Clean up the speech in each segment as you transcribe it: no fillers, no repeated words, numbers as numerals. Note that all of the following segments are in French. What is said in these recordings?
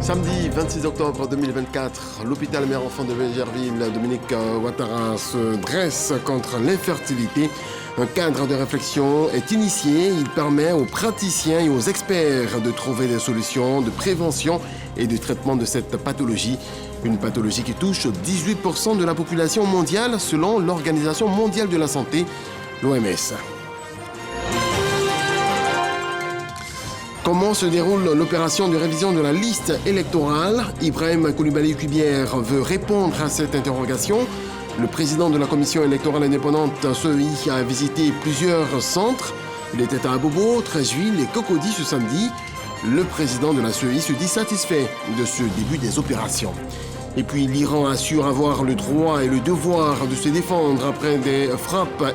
Samedi 26 octobre 2024, l'hôpital mère-enfant de Bingerville, Dominique Ouattara, se dresse contre l'infertilité. Un cadre de réflexion est initié. Il permet aux praticiens et aux experts de trouver des solutions de prévention et de traitement de cette pathologie. Une pathologie qui touche 18% de la population mondiale selon l'Organisation mondiale de la santé, l'OMS. Comment se déroule l'opération de révision de la liste électorale? Ibrahim Koulibaly-Kubière veut répondre à cette interrogation. Le président de la commission électorale indépendante, CEI, a visité plusieurs centres. Il était à Abobo, Treichville et Cocody ce samedi. Le président de la CEI se dit satisfait de ce début des opérations. Et puis l'Iran assure avoir le droit et le devoir de se défendre après des frappes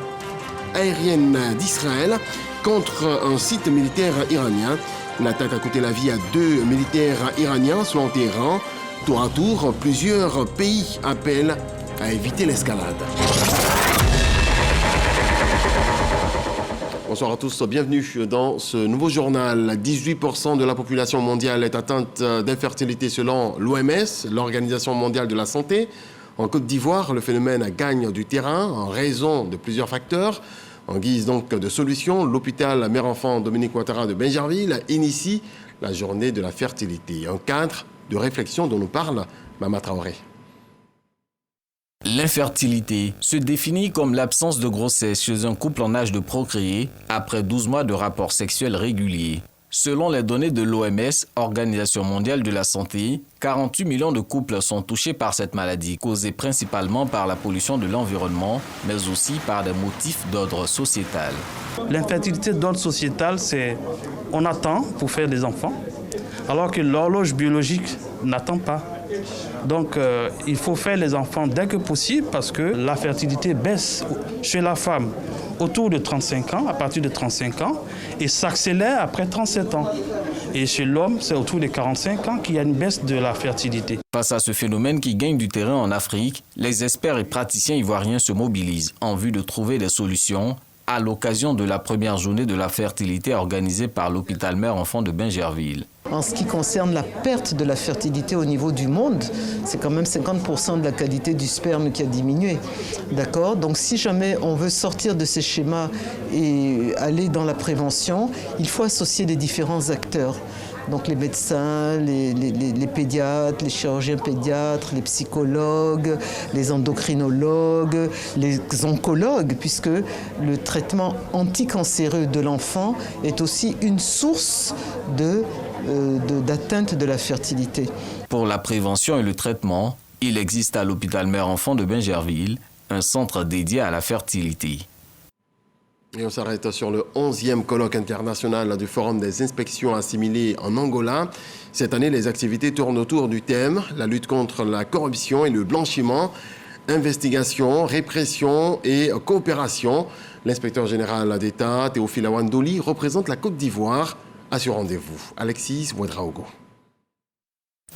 aériennes d'Israël contre un site militaire iranien. L'attaque a coûté la vie à 2 militaires iraniens selon Téhéran. Tour à tour, plusieurs pays appellent à éviter l'escalade. Bonsoir à tous, bienvenue dans ce nouveau journal. 18% de la population mondiale est atteinte d'infertilité selon l'OMS, l'Organisation mondiale de la santé. En Côte d'Ivoire, le phénomène gagne du terrain en raison de plusieurs facteurs. En guise donc de solution, l'hôpital mère-enfant Dominique Ouattara de Bingerville initie la journée de la fertilité. Un cadre de réflexion dont nous parle Mama Traoré. L'infertilité se définit comme l'absence de grossesse chez un couple en âge de procréer après 12 mois de rapports sexuels réguliers. Selon les données de l'OMS, Organisation mondiale de la santé, 48 millions de couples sont touchés par cette maladie, causée principalement par la pollution de l'environnement, mais aussi par des motifs d'ordre sociétal. L'infertilité d'ordre sociétal, c'est on attend pour faire des enfants, alors que l'horloge biologique n'attend pas. Donc, il faut faire les enfants dès que possible parce que la fertilité baisse chez la femme autour de 35 ans, à partir de 35 ans, et s'accélère après 37 ans. Et chez l'homme, c'est autour de 45 ans qu'il y a une baisse de la fertilité. Face à ce phénomène qui gagne du terrain en Afrique, les experts et praticiens ivoiriens se mobilisent en vue de trouver des solutions à l'occasion de la première journée de la fertilité organisée par l'hôpital mère-enfant de Bingerville. En ce qui concerne la perte de la fertilité au niveau du monde, c'est quand même 50% de la qualité du sperme qui a diminué. D'accord ? Donc si jamais on veut sortir de ces schémas et aller dans la prévention, il faut associer les différents acteurs. Donc les médecins, les pédiatres, les chirurgiens pédiatres, les psychologues, les endocrinologues, les oncologues, puisque le traitement anticancéreux de l'enfant est aussi une source d'atteinte de la fertilité. Pour la prévention et le traitement, il existe à l'hôpital mère-enfant de Bingerville un centre dédié à la fertilité. Et on s'arrête sur le 11e colloque international du Forum des inspections assimilées en Angola. Cette année, les activités tournent autour du thème « La lutte contre la corruption et le blanchiment ». Investigation, répression et coopération. L'inspecteur général d'État, Théophile Awandoli, représente la Côte d'Ivoire à ce rendez-vous. Alexis Ouedraogo.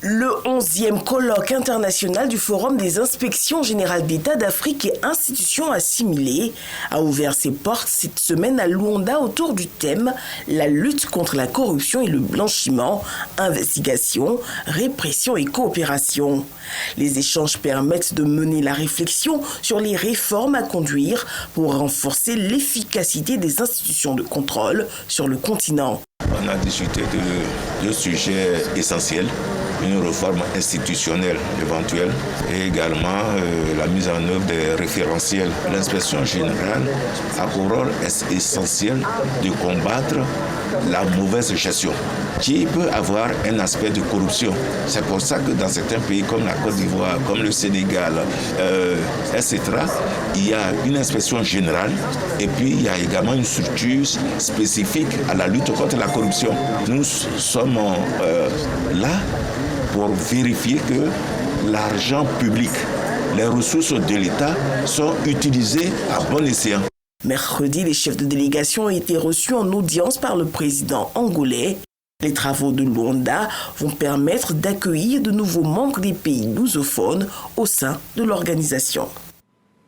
Le 11e colloque international du Forum des inspections générales d'État d'Afrique et institutions assimilées a ouvert ses portes cette semaine à Luanda autour du thème « La lutte contre la corruption et le blanchiment, investigation, répression et coopération ». Les échanges permettent de mener la réflexion sur les réformes à conduire pour renforcer l'efficacité des institutions de contrôle sur le continent. On a discuté de deux sujets essentiels. Une réforme institutionnelle éventuelle et également la mise en œuvre des référentiels. L'inspection générale a pour rôle essentiel de combattre la mauvaise gestion qui peut avoir un aspect de corruption. C'est pour ça que dans certains pays comme la Côte d'Ivoire, comme le Sénégal, etc., il y a une inspection générale et puis il y a également une structure spécifique à la lutte contre la corruption. Nous sommes là pour vérifier que l'argent public, les ressources de l'État sont utilisées à bon escient. Mercredi, les chefs de délégation ont été reçus en audience par le président angolais. Les travaux de Luanda vont permettre d'accueillir de nouveaux membres des pays lusophones au sein de l'organisation.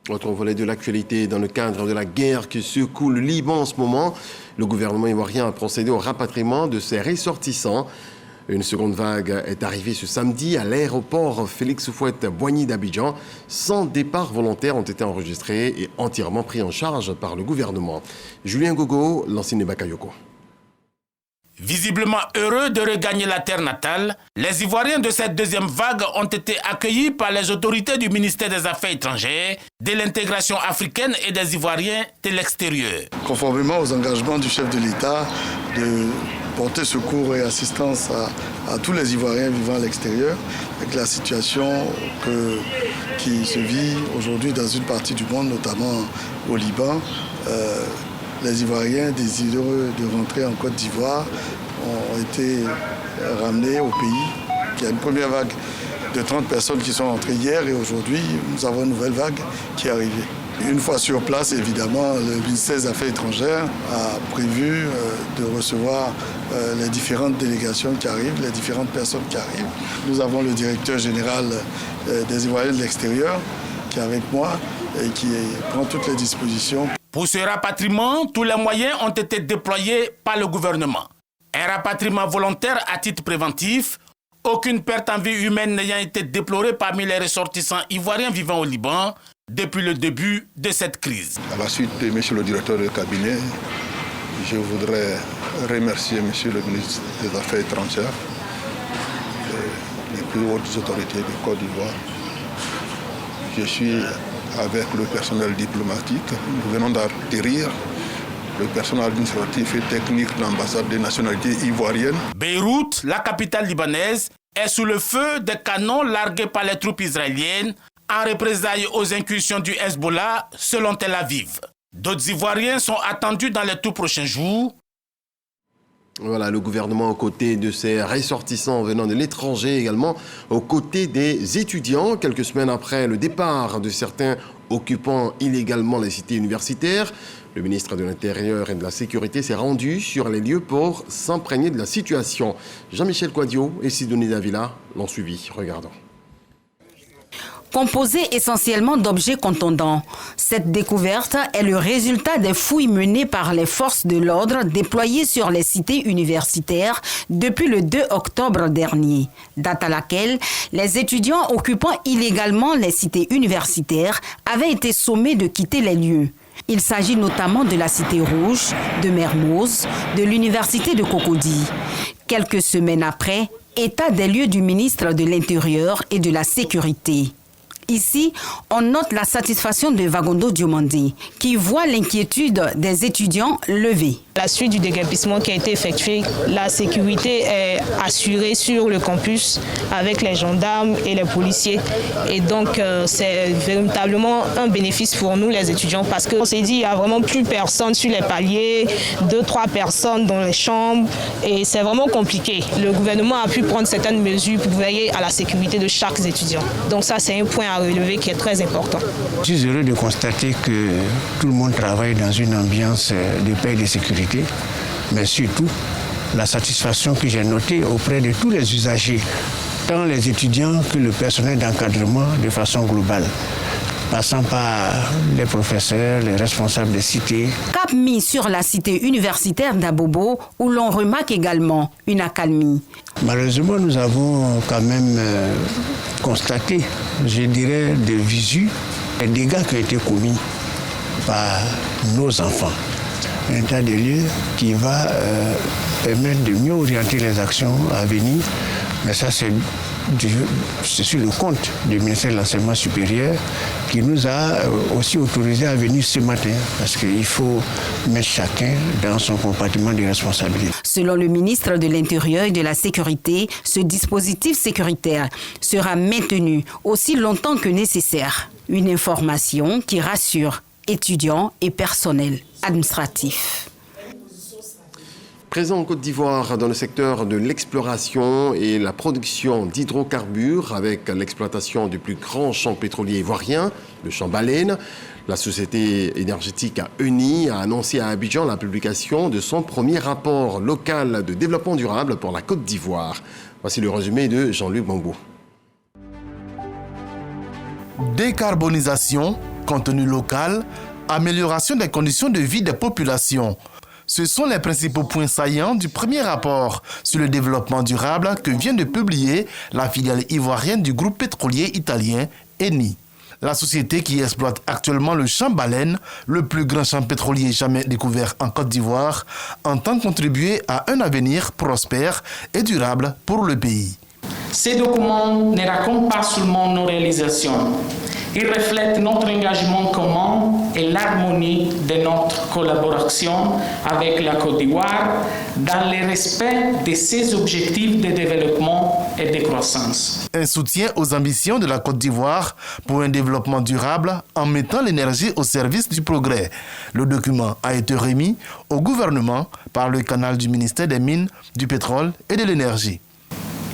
Autre volet de l'actualité, dans le cadre de la guerre qui secoue le Liban en ce moment, le gouvernement ivoirien a procédé au rapatriement de ses ressortissants. Une seconde vague est arrivée ce samedi à l'aéroport Félix Houphouët-Boigny d'Abidjan. 100 départs volontaires ont été enregistrés et entièrement pris en charge par le gouvernement. Julien Gogo, l'ancien Bakayoko. Visiblement heureux de regagner la terre natale, les Ivoiriens de cette deuxième vague ont été accueillis par les autorités du ministère des Affaires étrangères, de l'intégration africaine et des Ivoiriens de l'extérieur. Conformément aux engagements du chef de l'État de porter secours et assistance à tous les Ivoiriens vivant à l'extérieur, avec la situation qui se vit aujourd'hui dans une partie du monde, notamment au Liban. Les Ivoiriens désireux de rentrer en Côte d'Ivoire ont été ramenés au pays. Il y a une première vague de 30 personnes qui sont entrées hier et aujourd'hui, nous avons une nouvelle vague qui est arrivée. Une fois sur place, évidemment, le ministère des Affaires étrangères a prévu de recevoir les différentes délégations qui arrivent, les différentes personnes qui arrivent. Nous avons le directeur général des Ivoiriens de l'extérieur qui est avec moi et qui prend toutes les dispositions. Pour ce rapatriement, tous les moyens ont été déployés par le gouvernement. Un rapatriement volontaire à titre préventif, aucune perte en vie humaine n'ayant été déplorée parmi les ressortissants ivoiriens vivant au Liban depuis le début de cette crise. À la suite de M. le directeur de cabinet, je voudrais remercier M. le ministre des Affaires étrangères, les plus hautes autorités de Côte d'Ivoire. Je suis avec le personnel diplomatique. Nous venons d'atterrir le personnel administratif et technique de l'ambassade des nationalités ivoiriennes. Beyrouth, la capitale libanaise, est sous le feu des canons largués par les troupes israéliennes en représailles aux incursions du Hezbollah selon Tel Aviv. D'autres Ivoiriens sont attendus dans les tout prochains jours. Voilà, le gouvernement aux côtés de ses ressortissants venant de l'étranger, également aux côtés des étudiants, quelques semaines après le départ de certains occupant illégalement les cités universitaires. Le ministre de l'Intérieur et de la Sécurité s'est rendu sur les lieux pour s'imprégner de la situation. Jean-Michel Quadio et Sidonie Davila l'ont suivi. Regardons. Composé essentiellement d'objets contondants, cette découverte est le résultat des fouilles menées par les forces de l'ordre déployées sur les cités universitaires depuis le 2 octobre dernier, date à laquelle les étudiants occupant illégalement les cités universitaires avaient été sommés de quitter les lieux. Il s'agit notamment de la Cité Rouge, de Mermoz, de l'Université de Cocody. Quelques semaines après, état des lieux du ministre de l'Intérieur et de la Sécurité. Ici, on note la satisfaction de Vagondo Diomandé, qui voit l'inquiétude des étudiants levée. À la suite du déguerpissement qui a été effectué, la sécurité est assurée sur le campus avec les gendarmes et les policiers. Et donc, c'est véritablement un bénéfice pour nous, les étudiants, parce qu'on s'est dit qu'il n'y a vraiment plus personne sur les paliers, 2-3 personnes dans les chambres, et c'est vraiment compliqué. Le gouvernement a pu prendre certaines mesures pour veiller à la sécurité de chaque étudiant. Donc ça, c'est un point à relever qui est très important. Je suis heureux de constater que tout le monde travaille dans une ambiance de paix et de sécurité, mais surtout la satisfaction que j'ai notée auprès de tous les usagers, tant les étudiants que le personnel d'encadrement de façon globale, passant par les professeurs, les responsables des cités. Cap mis sur la cité universitaire d'Abobo, où l'on remarque également une accalmie. Malheureusement, nous avons quand même constaté, je dirais, de visu, les dégâts qui ont été commis par nos enfants. Un état de lieu qui va permettre de mieux orienter les actions à venir. Mais ça, c'est sur le compte du ministère de l'Enseignement supérieur qui nous a aussi autorisé à venir ce matin parce qu'il faut mettre chacun dans son compartiment de responsabilité. Selon le ministre de l'Intérieur et de la Sécurité, ce dispositif sécuritaire sera maintenu aussi longtemps que nécessaire. Une information qui rassure étudiants et personnel administratif. Présent en Côte d'Ivoire dans le secteur de l'exploration et la production d'hydrocarbures avec l'exploitation du plus grand champ pétrolier ivoirien, le champ Baleine, la société énergétique à ENI a annoncé à Abidjan la publication de son premier rapport local de développement durable pour la Côte d'Ivoire. Voici le résumé de Jean-Luc Bangou. Décarbonisation, contenu local, amélioration des conditions de vie des populations. Ce sont les principaux points saillants du premier rapport sur le développement durable que vient de publier la filiale ivoirienne du groupe pétrolier italien Eni. La société qui exploite actuellement le champ Baleine, le plus grand champ pétrolier jamais découvert en Côte d'Ivoire, entend contribuer à un avenir prospère et durable pour le pays. Ces documents ne racontent pas seulement nos réalisations. Ils reflètent notre engagement commun et l'harmonie de notre collaboration avec la Côte d'Ivoire dans le respect de ses objectifs de développement et de croissance. Un soutien aux ambitions de la Côte d'Ivoire pour un développement durable en mettant l'énergie au service du progrès. Le document a été remis au gouvernement par le canal du ministère des Mines, du Pétrole et de l'Énergie.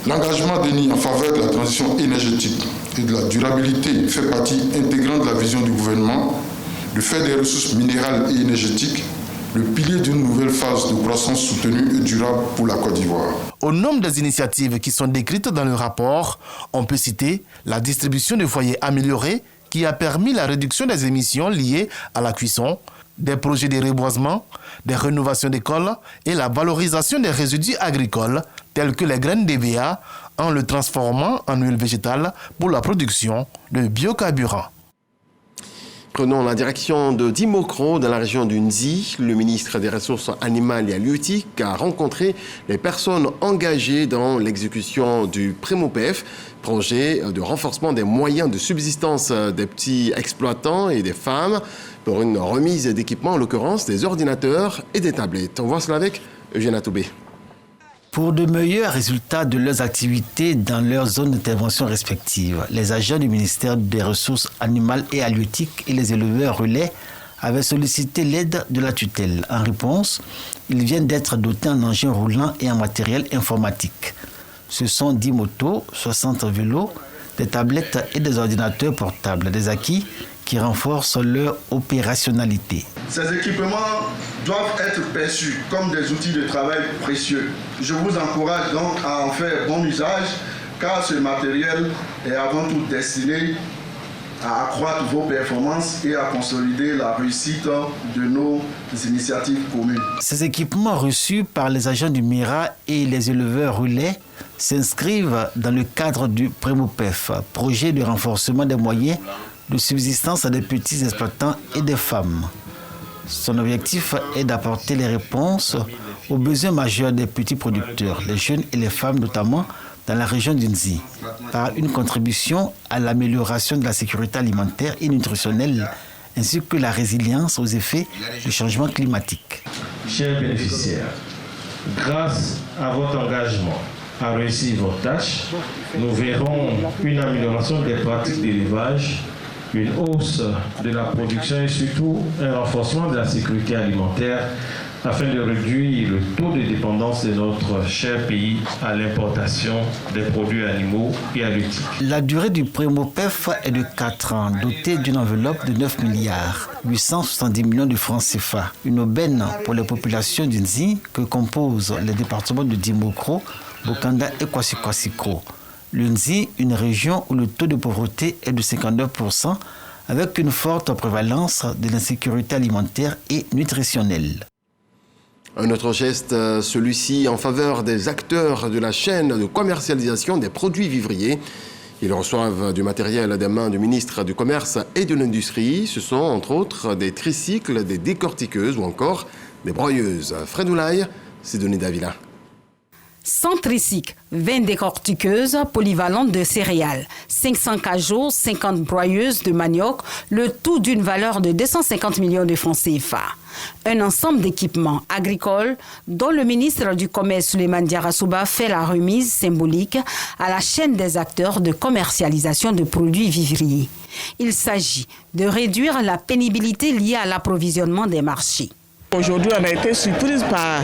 L'engagement d'Eni en faveur de la transition énergétique et de la durabilité fait partie intégrante de la vision du gouvernement de faire des ressources minérales et énergétiques le pilier d'une nouvelle phase de croissance soutenue et durable pour la Côte d'Ivoire. Au nombre des initiatives qui sont décrites dans le rapport, on peut citer la distribution de foyers améliorés qui a permis la réduction des émissions liées à la cuisson, des projets de reboisement, des rénovations d'écoles et la valorisation des résidus agricoles tels que les graines d'EVA en le transformant en huile végétale pour la production de biocarburants. Prenons la direction de Dimokro, dans la région du Nzi. Le ministre des Ressources animales et halieutiques a rencontré les personnes engagées dans l'exécution du Prémopef, projet de renforcement des moyens de subsistance des petits exploitants et des femmes, pour une remise d'équipements, en l'occurrence des ordinateurs et des tablettes. On voit cela avec Eugène Atoubé. Pour de meilleurs résultats de leurs activités dans leurs zones d'intervention respectives, les agents du ministère des Ressources animales et halieutiques et les éleveurs relais avaient sollicité l'aide de la tutelle. En réponse, ils viennent d'être dotés en engins roulants et en matériel informatique. Ce sont 10 motos, 60 vélos, des tablettes et des ordinateurs portables, des acquis qui renforcent leur opérationnalité. Ces équipements doivent être perçus comme des outils de travail précieux. Je vous encourage donc à en faire bon usage, car ce matériel est avant tout destiné à accroître vos performances et à consolider la réussite de nos initiatives communes. Ces équipements reçus par les agents du MIRA et les éleveurs relais s'inscrivent dans le cadre du Prémopef, projet de renforcement des moyens de subsistance des petits exploitants et des femmes. Son objectif est d'apporter les réponses aux besoins majeurs des petits producteurs, les jeunes et les femmes notamment dans la région du Nzi, par une contribution à l'amélioration de la sécurité alimentaire et nutritionnelle, ainsi que la résilience aux effets du changement climatique. Chers bénéficiaires, grâce à votre engagement à réussir vos tâches, nous verrons une amélioration des pratiques d'élevage, une hausse de la production et surtout un renforcement de la sécurité alimentaire afin de réduire le taux de dépendance de notre cher pays à l'importation des produits animaux et halieutiques. La durée du Prémopef est de 4 ans, dotée d'une enveloppe de 9 milliards 870 millions de francs CFA. Une aubaine pour les populations du Nzi que composent les départements de Dimokro, Bokanda et Kwasi-Kwasiko. Le Nzi, une région où le taux de pauvreté est de 52%, avec une forte prévalence de l'insécurité alimentaire et nutritionnelle. Un autre geste, celui-ci en faveur des acteurs de la chaîne de commercialisation des produits vivriers. Ils reçoivent du matériel des mains du ministre du Commerce et de l'Industrie. Ce sont entre autres des tricycles, des décortiqueuses ou encore des broyeuses. Fred Oulaye, Sidonie Davila. 100 tricycles, 20 décortiqueuses polyvalentes de céréales, 500 cajots, 50 broyeuses de manioc, le tout d'une valeur de 250 millions de francs CFA. Un ensemble d'équipements agricoles dont le ministre du Commerce Souleymane Diarra-Souba fait la remise symbolique à la chaîne des acteurs de commercialisation de produits vivriers. Il s'agit de réduire la pénibilité liée à l'approvisionnement des marchés. Aujourd'hui, on a été surprise par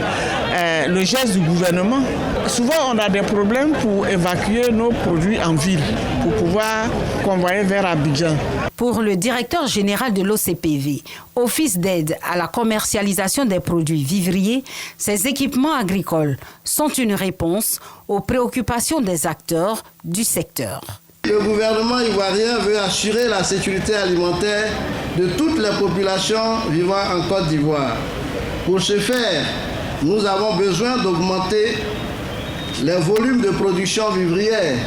le geste du gouvernement. Souvent, on a des problèmes pour évacuer nos produits en ville, pour pouvoir convoyer vers Abidjan. Pour le directeur général de l'OCPV, Office d'aide à la commercialisation des produits vivriers, ces équipements agricoles sont une réponse aux préoccupations des acteurs du secteur. Le gouvernement ivoirien veut assurer la sécurité alimentaire de toutes les populations vivant en Côte d'Ivoire. Pour ce faire, nous avons besoin d'augmenter les volumes de production vivrière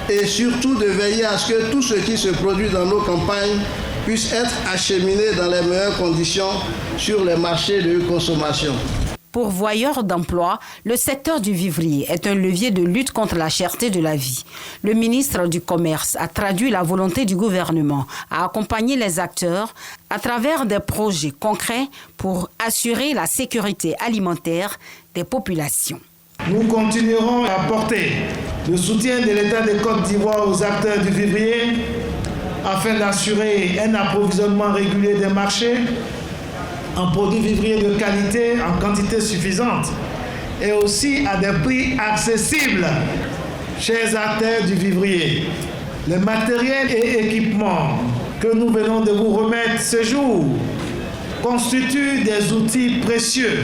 et surtout de veiller à ce que tout ce qui se produit dans nos campagnes puisse être acheminé dans les meilleures conditions sur les marchés de consommation. Pourvoyeur d'emploi, le secteur du vivrier est un levier de lutte contre la cherté de la vie. Le ministre du Commerce a traduit la volonté du gouvernement à accompagner les acteurs à travers des projets concrets pour assurer la sécurité alimentaire des populations. Nous continuerons à apporter le soutien de l'État de Côte d'Ivoire aux acteurs du vivrier afin d'assurer un approvisionnement régulier des marchés en produits vivriers de qualité, en quantité suffisante et aussi à des prix accessibles, chers acteurs du vivrier. Les matériels et équipements que nous venons de vous remettre ce jour constituent des outils précieux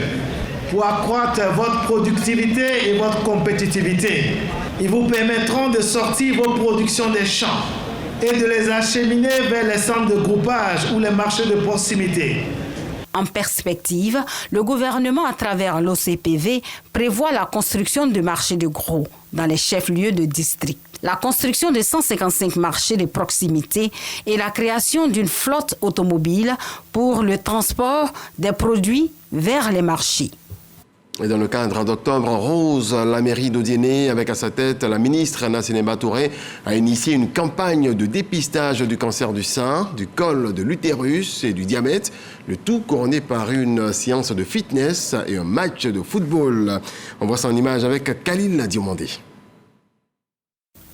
pour accroître votre productivité et votre compétitivité. Ils vous permettront de sortir vos productions des champs et de les acheminer vers les centres de groupage ou les marchés de proximité. En perspective, le gouvernement, à travers l'OCPV, prévoit la construction de marchés de gros dans les chefs-lieux de district, la construction de 155 marchés de proximité et la création d'une flotte automobile pour le transport des produits vers les marchés. Et dans le cadre d'Octobre Rose, la mairie d'Odiéné, avec à sa tête la ministre Nassénéba Touré, a initié une campagne de dépistage du cancer du sein, du col de l'utérus et du diabète, le tout couronné par une séance de fitness et un match de football. On voit ça en image avec Khalil Diomandé.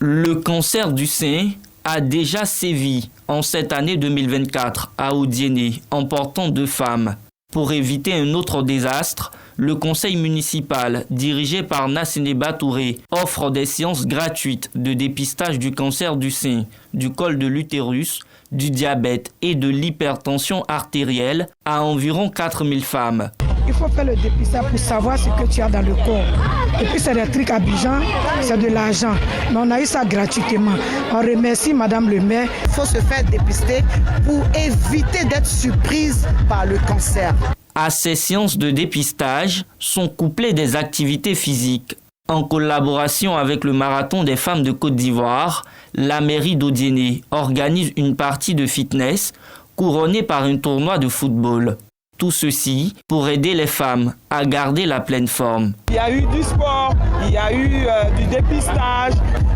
Le cancer du sein a déjà sévi en cette année 2024 à Odiéné, emportant 2 femmes. Pour éviter un autre désastre, le conseil municipal, dirigé par Nassénéba Touré, offre des séances gratuites de dépistage du cancer du sein, du col de l'utérus, du diabète et de l'hypertension artérielle à environ 4000 femmes. Il faut faire le dépistage pour savoir ce que tu as dans le corps. Et puis c'est des trucs abidjants, c'est de l'argent. Mais on a eu ça gratuitement. On remercie Madame le maire. Il faut se faire dépister pour éviter d'être surprise par le cancer. À ces séances de dépistage sont couplées des activités physiques. En collaboration avec le Marathon des femmes de Côte d'Ivoire, la mairie d'Odiéné organise une partie de fitness couronnée par un tournoi de football. Tout ceci pour aider les femmes à garder la pleine forme. Il y a eu du sport, il y a eu du dépistage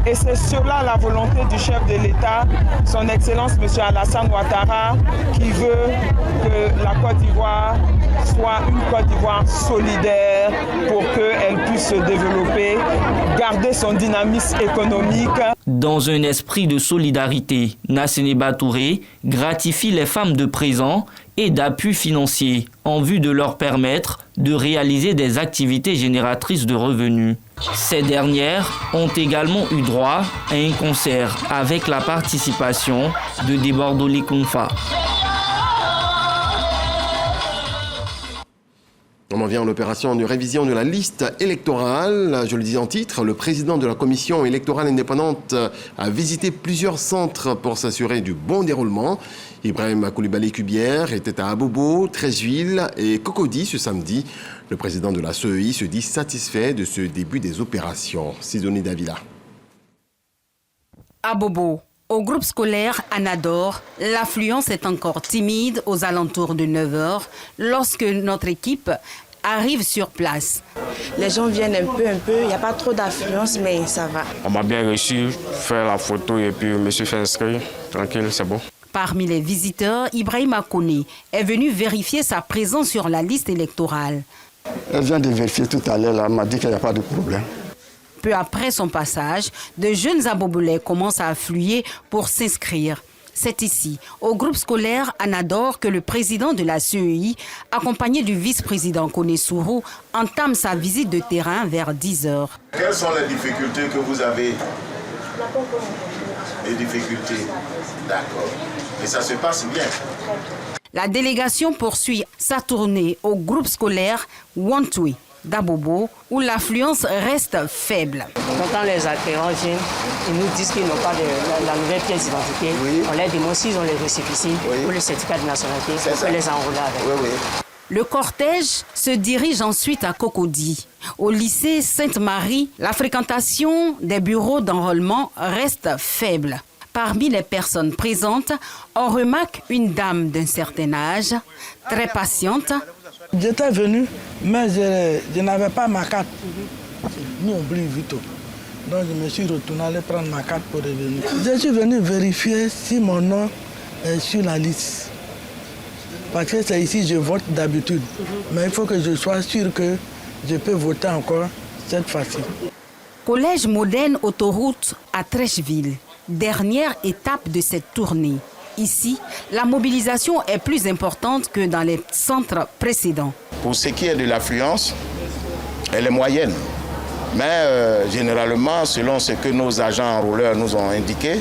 et c'est cela la volonté du chef de l'État, son Excellence M. Alassane Ouattara, qui veut que la Côte d'Ivoire soit une Côte d'Ivoire solidaire pour qu'elle puisse se développer, garder son dynamisme économique. Dans un esprit de solidarité, Nassénéba Touré gratifie les femmes de présent et d'appui financier en vue de leur permettre de réaliser des activités génératrices de revenus. Ces dernières ont également eu droit à un concert avec la participation de Debordoli Kounfa. On en vient à l'opération de révision de la liste électorale. Je le dis en titre, le président de la commission électorale indépendante a visité plusieurs centres pour s'assurer du bon déroulement. Ibrahim Koulibaly-Kubière était à Abobo, Treichville et Cocody ce samedi. Le président de la CEI se dit satisfait de ce début des opérations. Sidonie Davila. Abobo. Au groupe scolaire Anador, l'affluence est encore timide aux alentours de 9h lorsque notre équipe arrive sur place. Les gens viennent un peu, il n'y a pas trop d'affluence, mais ça va. On m'a bien reçu, faire la photo et puis je me suis fait inscrire. Tranquille, c'est bon. Parmi les visiteurs, Ibrahim Akone est venu vérifier sa présence sur la liste électorale. Elle vient de vérifier tout à l'heure, elle m'a dit qu'il n'y a pas de problème. Peu après son passage, de jeunes abobolais commencent à affluer pour s'inscrire. C'est ici, au groupe scolaire Anador, que le président de la CEI, accompagné du vice-président Kone Sourou, entame sa visite de terrain vers 10h. Quelles sont les difficultés que vous avez? Les difficultés, d'accord. Et ça se passe bien. La délégation poursuit sa tournée au groupe scolaire Wantui d'Abobo, où l'affluence reste faible. Quand les acquérants viennent, ils nous disent qu'ils n'ont pas la nouvelle pièce d'identité. Oui. On les demande s'ils ont les récépissés ou le certificat de nationalité, on peut les enrôler avec. Oui. Le cortège se dirige ensuite à Cocody. Au lycée Sainte-Marie, la fréquentation des bureaux d'enrôlement reste faible. Parmi les personnes présentes, on remarque une dame d'un certain âge, très patiente. J'étais venu, mais je n'avais pas ma carte. Nous, on oublie vite. Donc je me suis retourné aller prendre ma carte pour revenir. Je suis venu vérifier si mon nom est sur la liste. Parce que c'est ici que je vote d'habitude. Mais il faut que je sois sûr que je peux voter encore cette fois-ci. Collège moderne autoroute à Trècheville. Dernière étape de cette tournée. Ici, la mobilisation est plus importante que dans les centres précédents. Pour ce qui est de l'affluence, elle est moyenne. Mais généralement, selon ce que nos agents enrôleurs nous ont indiqué,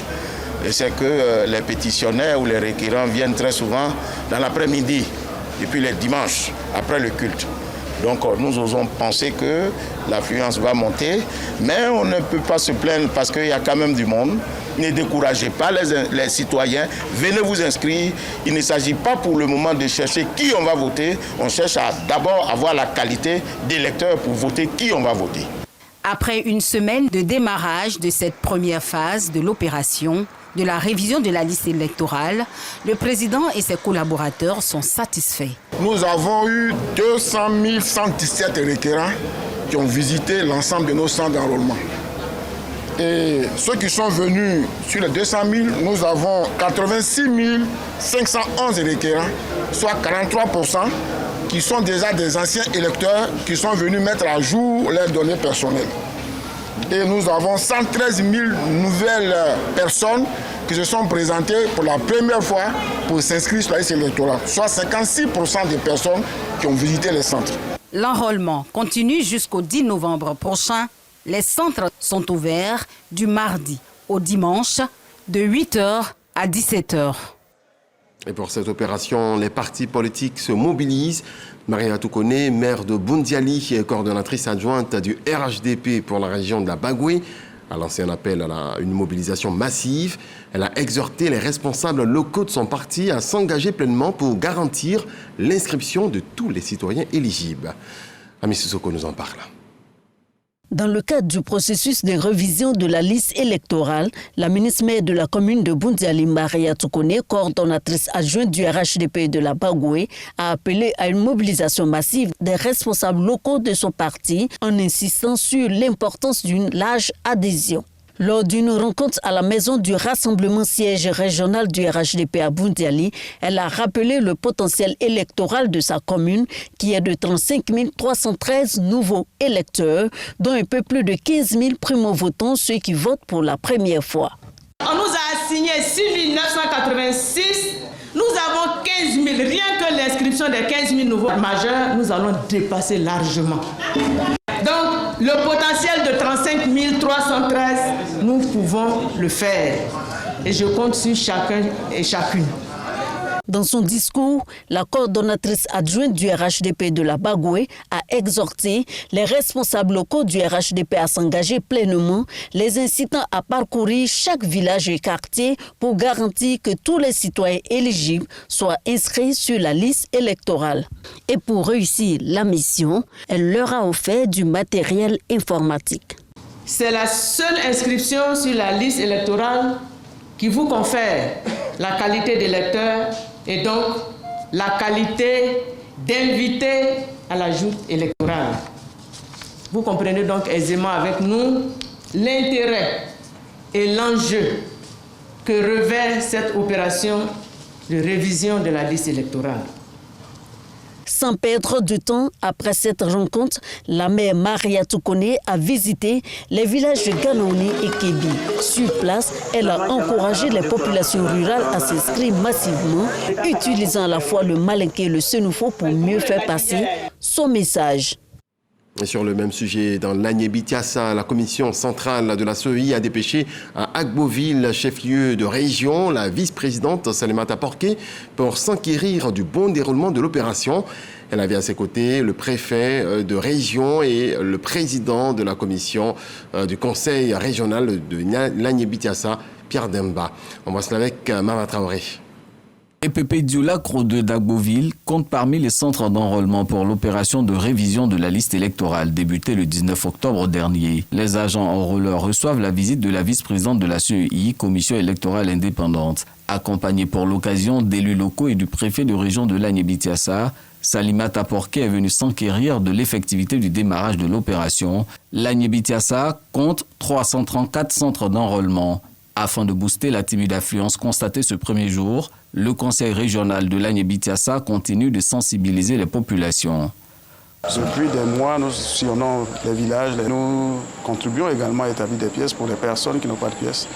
c'est que les pétitionnaires ou les requérants viennent très souvent dans l'après-midi, et puis les dimanches, après le culte. Donc nous osons penser que l'affluence va monter, mais on ne peut pas se plaindre parce qu'il y a quand même du monde. Ne découragez pas les citoyens, venez vous inscrire. Il ne s'agit pas pour le moment de chercher qui on va voter, on cherche à d'abord avoir la qualité d'électeur pour voter qui on va voter. Après une semaine de démarrage de cette première phase de l'opération, de la révision de la liste électorale, le président et ses collaborateurs sont satisfaits. Nous avons eu 200 117 requérants qui ont visité l'ensemble de nos centres d'enrôlement. Et ceux qui sont venus sur les 200 000, nous avons 86 511 requérants, soit 43%, qui sont déjà des anciens électeurs qui sont venus mettre à jour leurs données personnelles. Et nous avons 113 000 nouvelles personnes qui se sont présentées pour la première fois pour s'inscrire sur la liste électorale, soit 56% des personnes qui ont visité les centres. L'enrôlement continue jusqu'au 10 novembre prochain. Les centres sont ouverts du mardi au dimanche de 8h à 17h. Et pour cette opération, les partis politiques se mobilisent. Maria Toukone, maire de Boundiali et coordonnatrice adjointe du RHDP pour la région de la Bagoué, a lancé un appel à une mobilisation massive. Elle a exhorté les responsables locaux de son parti à s'engager pleinement pour garantir l'inscription de tous les citoyens éligibles. Ami Sissoko nous en parle. Dans le cadre du processus de révision de la liste électorale, la ministre-maire de la commune de Boundiali, Maria Toukone, coordonnatrice adjointe du RHDP de la Bagoué, a appelé à une mobilisation massive des responsables locaux de son parti en insistant sur l'importance d'une large adhésion. Lors d'une rencontre à la maison du rassemblement siège régional du RHDP à Boundiali, elle a rappelé le potentiel électoral de sa commune qui est de 35 313 nouveaux électeurs, dont un peu plus de 15 000 primo-votants, ceux qui votent pour la première fois. On nous a assigné 6 986, nous avons 15 000, rien que l'inscription des 15 000 nouveaux majeurs, nous allons dépasser largement. Donc, le potentiel de 35 313, nous pouvons le faire. Et je compte sur chacun et chacune. Dans son discours, la coordonnatrice adjointe du RHDP de la Bagoué a exhorté les responsables locaux du RHDP à s'engager pleinement, les incitant à parcourir chaque village et quartier pour garantir que tous les citoyens éligibles soient inscrits sur la liste électorale. Et pour réussir la mission, elle leur a offert du matériel informatique. C'est la seule inscription sur la liste électorale qui vous confère la qualité d'électeur et donc la qualité d'invité à la joute électorale. Vous comprenez donc aisément avec nous l'intérêt et l'enjeu que revêt cette opération de révision de la liste électorale. Sans perdre de temps, après cette rencontre, la maire Maria Toukone a visité les villages de Ganaoni et Kébi. Sur place, elle a encouragé les populations rurales à s'inscrire massivement, utilisant à la fois le malinké et le sénoufo pour mieux faire passer son message. Et sur le même sujet, dans l'Agnébitiassa, la commission centrale de la CEI a dépêché à Agboville, chef-lieu de région, la vice-présidente Salimata Porqué pour s'enquérir du bon déroulement de l'opération. Elle avait à ses côtés le préfet de région et le président de la commission du conseil régional de l'Agnébitiassa, Pierre Demba. On va se avec Mama Traoré. EPP Dioula-Cro de Dagboville compte parmi les centres d'enrôlement pour l'opération de révision de la liste électorale débutée le 19 octobre dernier. Les agents enrôleurs reçoivent la visite de la vice-présidente de la CEI, Commission électorale indépendante. Accompagnée pour l'occasion d'élus locaux et du préfet de région de Lagné-Bitiassa, Salimata Porquet est venue s'enquérir de l'effectivité du démarrage de l'opération. Lagné-Bitiassa compte 334 centres d'enrôlement. Afin de booster la timide affluence constatée ce premier jour, le conseil régional de Lagné-Bitiassa continue de sensibiliser les populations. Depuis des mois, nous sillonnons les villages. Nous contribuons également à établir des pièces pour les personnes qui n'ont pas de pièces.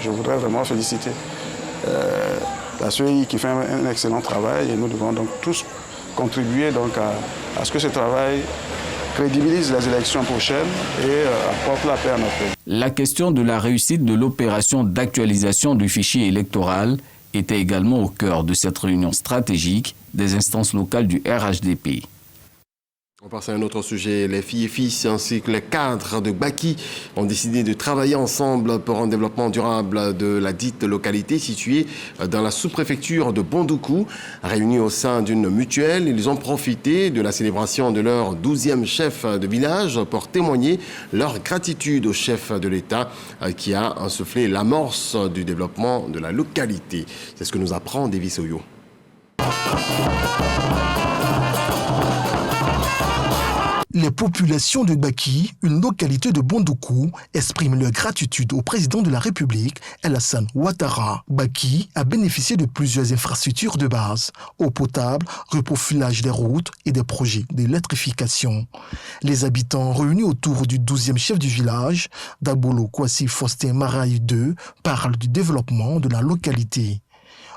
Je voudrais vraiment féliciter la CEI qui fait un excellent travail et nous devons donc tous contribuer donc à ce que ce travail crédibilise les élections prochaines et apporte la paix à notre pays. La question de la réussite de l'opération d'actualisation du fichier électoral était également au cœur de cette réunion stratégique des instances locales du RHDP. On passe à un autre sujet. Les filles et fils ainsi que les cadres de Baki ont décidé de travailler ensemble pour un développement durable de la dite localité située dans la sous-préfecture de Bondoukou. Réunis au sein d'une mutuelle, ils ont profité de la célébration de leur 12e chef de village pour témoigner leur gratitude au chef de l'État qui a insufflé l'amorce du développement de la localité. C'est ce que nous apprend Davis Oyo. Les populations de Baki, une localité de Bondoukou, expriment leur gratitude au président de la République, Alassane Ouattara. Baki a bénéficié de plusieurs infrastructures de base, eau potable, reprofilage des routes et des projets d'électrification. Les habitants réunis autour du 12e chef du village, Dabolo Kwasi Faustin Maraï II, parlent du développement de la localité.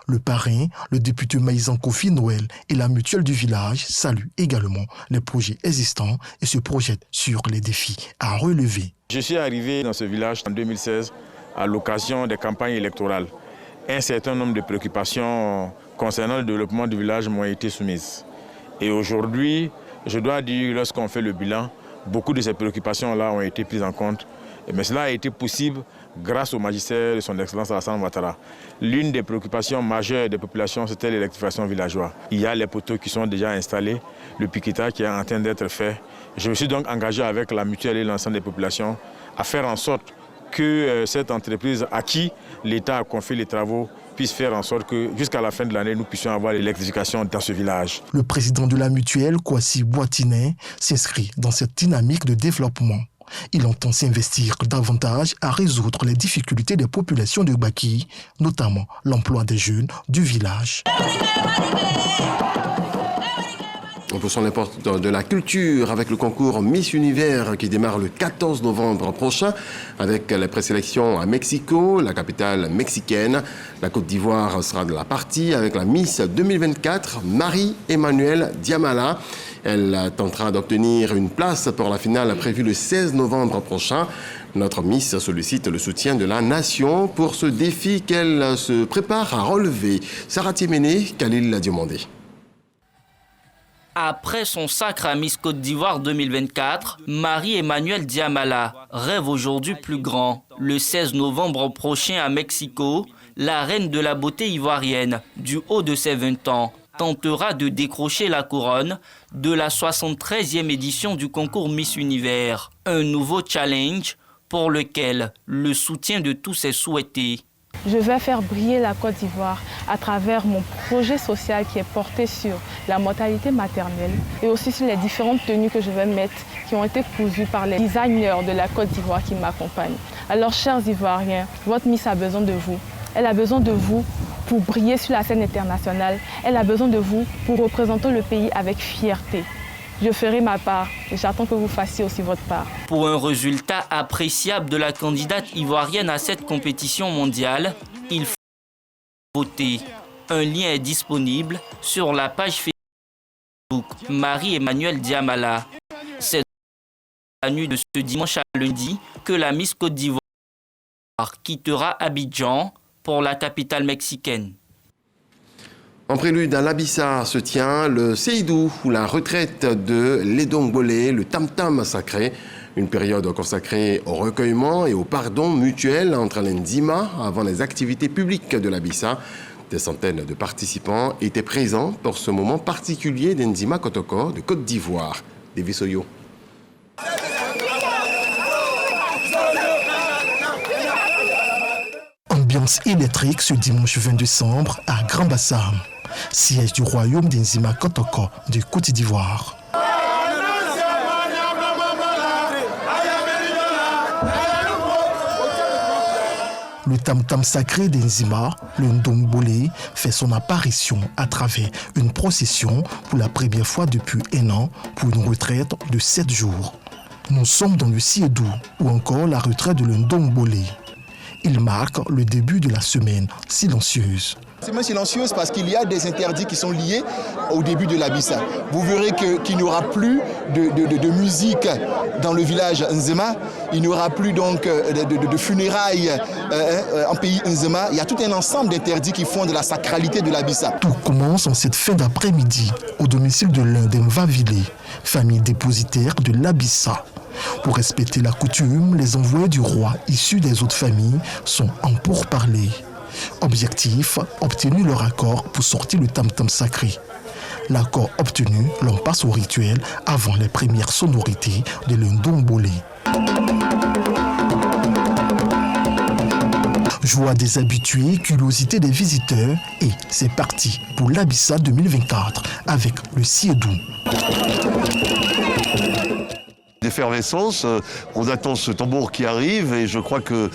Le parrain, le député Maïsan Kofi Noël et la mutuelle du village saluent également les projets existants et se projettent sur les défis à relever. Je suis arrivé dans ce village en 2016 à l'occasion des campagnes électorales. Un certain nombre de préoccupations concernant le développement du village m'ont été soumises. Et aujourd'hui, je dois dire, lorsqu'on fait le bilan, beaucoup de ces préoccupations-là ont été prises en compte. Mais cela a été possible grâce au magistère de son Excellence Alassane Ouattara. L'une des préoccupations majeures des populations, c'était l'électrification villageoise. Il y a les poteaux qui sont déjà installés, le piquetage qui est en train d'être fait. Je me suis donc engagé avec la mutuelle et l'ensemble des populations à faire en sorte que cette entreprise à qui l'État a confié les travaux puisse faire en sorte que jusqu'à la fin de l'année, nous puissions avoir l'électrification dans ce village. Le président de la mutuelle, Kwasi Boitinet, s'inscrit dans cette dynamique de développement. Il entend s'investir davantage à résoudre les difficultés des populations de Baki, notamment l'emploi des jeunes du village. On poursuit les portes de la culture avec le concours Miss Univers qui démarre le 14 novembre prochain avec les présélections à Mexico, la capitale mexicaine. La Côte d'Ivoire sera de la partie avec la Miss 2024, Marie-Emmanuelle Diamala. Elle tentera d'obtenir une place pour la finale prévue le 16 novembre prochain. Notre Miss sollicite le soutien de la nation pour ce défi qu'elle se prépare à relever. Sarah Timéné, Khalil l'a demandé. Après son sacre à Miss Côte d'Ivoire 2024, Marie-Emmanuelle Diamala rêve aujourd'hui plus grand. Le 16 novembre prochain à Mexico, la reine de la beauté ivoirienne, du haut de ses 20 ans, tentera de décrocher la couronne de la 73e édition du concours Miss Univers. Un nouveau challenge pour lequel le soutien de tous est souhaité. Je vais faire briller la Côte d'Ivoire à travers mon projet social qui est porté sur la mortalité maternelle et aussi sur les différentes tenues que je vais mettre qui ont été cousues par les designers de la Côte d'Ivoire qui m'accompagnent. Alors, chers Ivoiriens, votre Miss a besoin de vous. Elle a besoin de vous pour briller sur la scène internationale. Elle a besoin de vous pour représenter le pays avec fierté. Je ferai ma part et j'attends que vous fassiez aussi votre part. Pour un résultat appréciable de la candidate ivoirienne à cette compétition mondiale, il faut voter. Un lien est disponible sur la page Facebook Marie-Emmanuelle Diamala. C'est la nuit de ce dimanche à lundi que la Miss Côte d'Ivoire quittera Abidjan pour la capitale mexicaine. En prélude à l'Abissa se tient le Seydou, ou la retraite de l'Edongbolé, le tam-tam sacré. Une période consacrée au recueillement et au pardon mutuel entre les Nzima avant les activités publiques de l'Abissa. Des centaines de participants étaient présents pour ce moment particulier d'Nzima Kotoko de Côte d'Ivoire. David Soyo. Ambiance électrique ce dimanche 20 décembre à Grand Bassam, siège du royaume d'Nzima Kotoko de Côte d'Ivoire. Le tam-tam sacré d'Nzima, le Ndombole, fait son apparition à travers une procession pour la première fois depuis 1 an pour une retraite de 7 jours. Nous sommes dans le Siedou ou encore la retraite de Ndombole. Il marque le début de la semaine silencieuse. Semaine silencieuse parce qu'il y a des interdits qui sont liés au début de l'Abissa. Vous verrez qu'il n'y aura plus de musique dans le village Nzema. Il n'y aura plus donc de funérailles en pays Nzema. Il y a tout un ensemble d'interdits qui font de la sacralité de l'Abissa. Tout commence en cette fin d'après-midi au domicile de l'un des Mvavile, famille dépositaire de l'Abissa. Pour respecter la coutume, les envoyés du roi issus des autres familles sont en pourparlers. Objectif, obtenir leur accord pour sortir le tam-tam sacré. L'accord obtenu, l'on passe au rituel avant les premières sonorités de l'Ndombole. Joie des habitués, curiosité des visiteurs et c'est parti pour l'Abissa 2024 avec le Siedou. D'effervescence, on attend ce tambour qui arrive et je crois que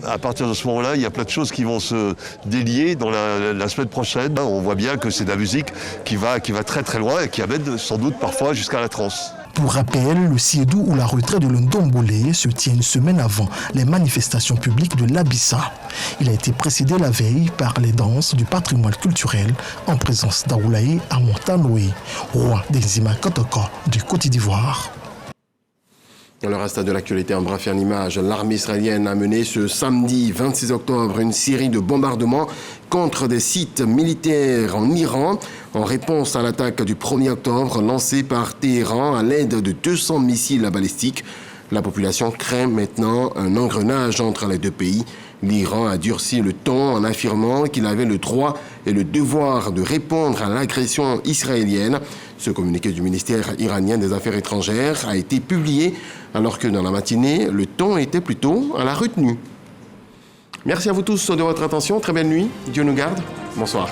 à partir de ce moment-là, il y a plein de choses qui vont se délier dans la semaine prochaine. On voit bien que c'est de la musique qui va très très loin et qui amène sans doute parfois jusqu'à la transe. Pour rappel, le Siedou ou la retraite de l'Ndombole se tient une semaine avant les manifestations publiques de l'Abissa. Il a été précédé la veille par les danses du patrimoine culturel en présence d'Aoulaye Amontanoé, roi d'Nzima Kotoko du Côte d'Ivoire. Dans le reste de l'actualité, en bref et en image, l'armée israélienne a mené ce samedi 26 octobre une série de bombardements contre des sites militaires en Iran en réponse à l'attaque du 1er octobre lancée par Téhéran à l'aide de 200 missiles balistiques. La population craint maintenant un engrenage entre les deux pays. L'Iran a durci le ton en affirmant qu'il avait le droit et le devoir de répondre à l'agression israélienne. Ce communiqué du ministère iranien des Affaires étrangères a été publié alors que dans la matinée, le ton était plutôt à la retenue. Merci à vous tous de votre attention. Très belle nuit. Dieu nous garde. Bonsoir.